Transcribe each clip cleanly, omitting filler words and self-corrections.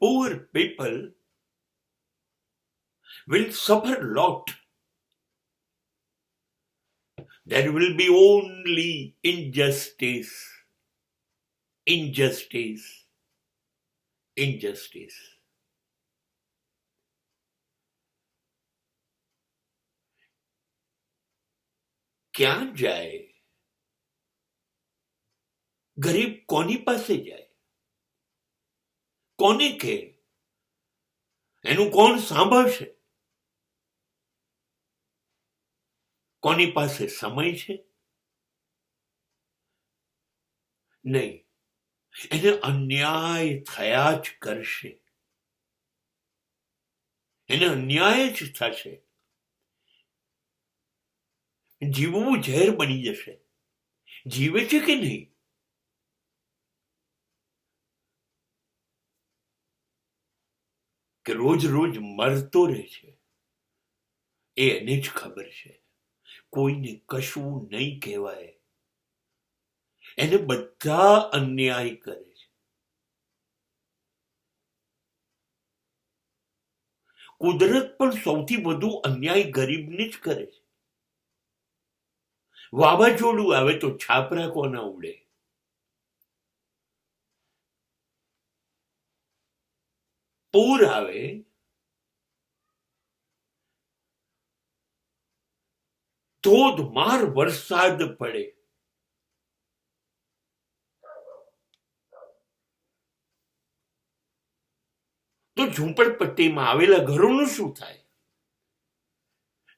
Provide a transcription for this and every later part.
poor people will suffer a lot. There will be only injustice, injustice, injustice. ક્યાં જાય? ગરીબ કોની પાસે જાય? કોને કહે? એનું કોણ સાંભળશે? કોની પાસે સમય છે? નહીં. એને અન્યાય થયા જ કરશે. એને અન્યાય જ થશે. જીવવું ઝેર બની જશે. જીવે છે કે નહીં? કે રોજ રોજ મરતો રહે છે એ એને જ ખબર છે. કોઈને કશું નહીં કહેવાય. એને બધા અન્યાય કરે છે. કુદરત પણ સૌથી વધુ અન્યાય ગરીબને જ કરે છે. વાવાઝોડું આવે તો છાપરા કોના ઉડે? પૂર આવે ધોધમાર વરસાદ પડે તો ઝૂંપડપટ્ટીમાં આવેલા ઘરોનું શું થાય?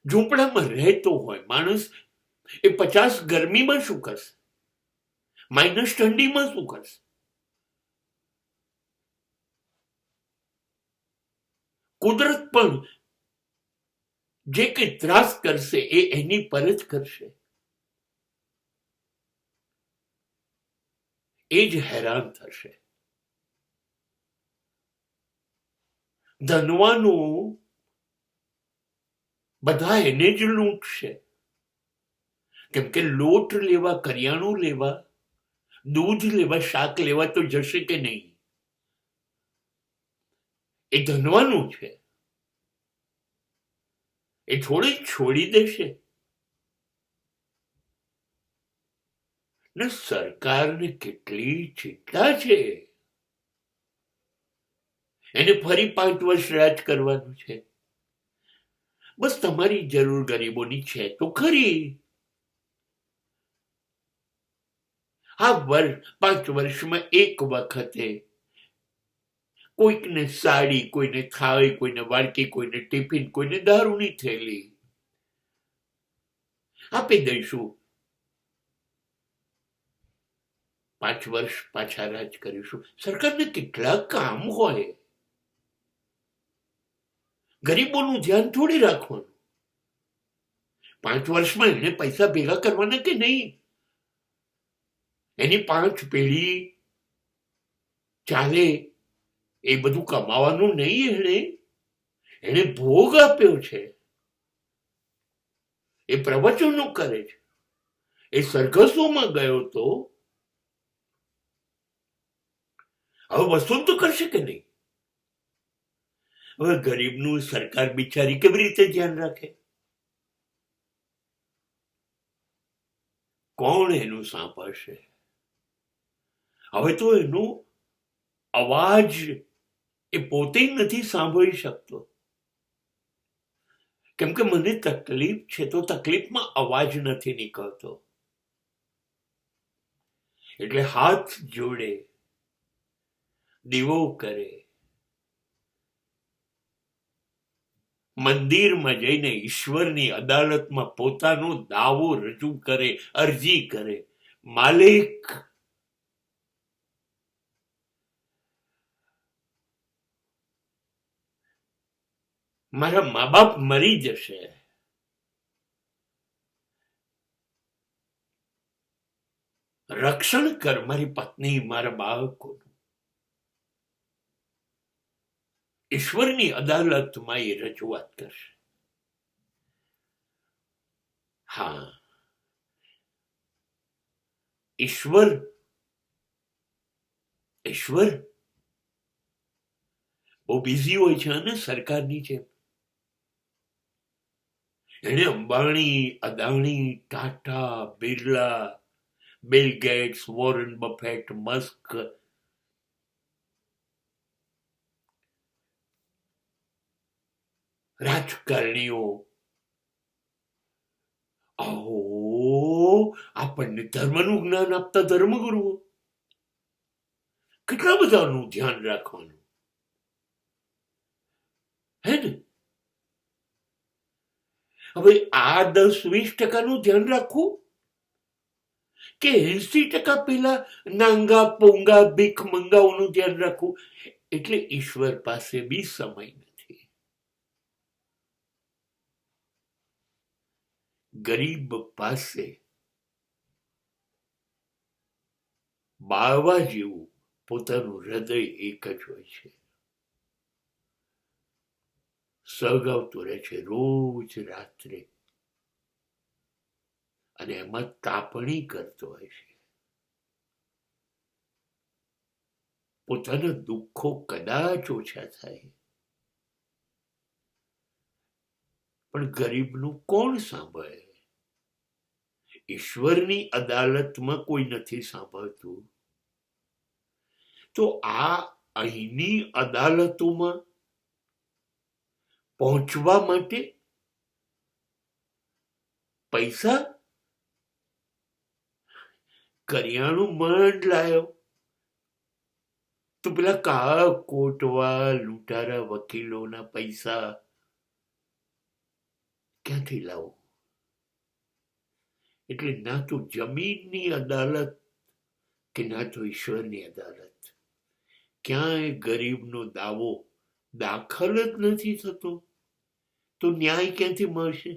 ઝૂંપડામાં રહેતો હોય માણસ એ 50 ગરમીમાં શું કરશે? માઇનસ ઠંડીમાં શું કરશે? કુદરત પણ જે કંઈ ત્રાસ કરશે એ એની પર જ કરશે. એ જ હેરાન થશે. ધનવાનું બધા એને જ લૂંટશે. કેમ કે લોટ લેવા, કરિયાણું લેવા, દૂધ લેવા, શાક લેવા તો જશે કે નહીં? એ ધનવાનું છે. એ થોડી છોડી દેશે. ને સરકારને કેટલી ચિંતા છે. એને ફરી 5 વર્ષ રાજ કરવાનું છે. બસ તમારી જરૂર ગરીબોની છે તો ખરી. આ 5 વર્ષમાં એક વખતે કોઈકને સાડી, કોઈને થાળી, કોઈને વાડકી, કોઈને ટિફિન, કોઈને દારૂની થેલી આપી દઈશું. 5 વર્ષ પાછા રાજ કરીશું. સરકારને કેટલા કામ હોય. ગરીબોનું ધ્યાન થોડી રાખવાનું. 5 વર્ષમાં એને પૈસા ભેગા કરવાના કે નહીં? એની 5 પેઢી ચાલે એ બધું કમાવાનું નહીં. એને ભોગ આપ્યો છે. એ પ્રવચનો કરે છે. એ સરઘસોમાં ગયો તો હવે વસૂલ તો કરશે કે નહીં? હવે ગરીબનું સરકાર બિચારી કેવી રીતે ધ્યાન રાખે? કોણ એનું સાંભળશે? હવે તો એનો અવાજ એ પોતે નથી સાંભળી શકતો. કેમ કે મને તકલીફ છે તો તકલીફમાં અવાજ નથી નીકળતો. એટલે હાથ જોડે, દીવો કરે, મંદિરમાં જઈને ઈશ્વરની અદાલતમાં પોતાનો દાવો રજૂ કરે, અરજી કરે, માલિક મારા મા બાપ મરી જશે, રક્ષણ કર મારી પત્ની, મારા બાળકોનું. ઈશ્વરની અદાલતમાં એ રજૂઆત કરશે. હા, ઈશ્વર બહુ બિઝી હોય છે અને સરકારની જેમ એને Ambani, Adani, Tata, Birla, Bill Gates, Warren Buffett, Musk, રાજકારણીઓ, આહો આપણને ધર્મનું જ્ઞાન આપતા ધર્મગુરુઓ, કેટલા બધાનું ધ્યાન રાખવાનું હે ને. હવે આ 10-20% ધ્યાન રાખવું કે 80% પેલા નાંગા પોંગા ભીખ મંગાઓનું ધ્યાન રાખવું, એટલે ઈશ્વર પાસે બી સમય નથી. ગરીબ પાસે બાવા જેવું પોતાનું હૃદય એક જ હોય છે, સળગાવતું રહે છે રોજ રાત્રે, અને એમાં તાપણી કરતો હોય છે. પોતાના દુઃખો કદાચ ઓછા થાય, પણ ગરીબનું કોણ સાંભળે? ઈશ્વરની અદાલતમાં કોઈ નથી સાંભળતું, તો આ અહીંની અદાલતોમાં પહોંચવા માટે પૈસા, કરિયાણું માંડ લાયો તો પેલા કાળા કોટવા લૂંટારા વકીલોના પૈસા ક્યાંથી લાવો? એટલે ના તો જમીનની અદાલત કે ના તો ઈશ્વરની અદાલત, ક્યાંય ગરીબનો દાવો દાખલ જ નથી થતો, તો ન્યાય ક્યાંથી મળશે?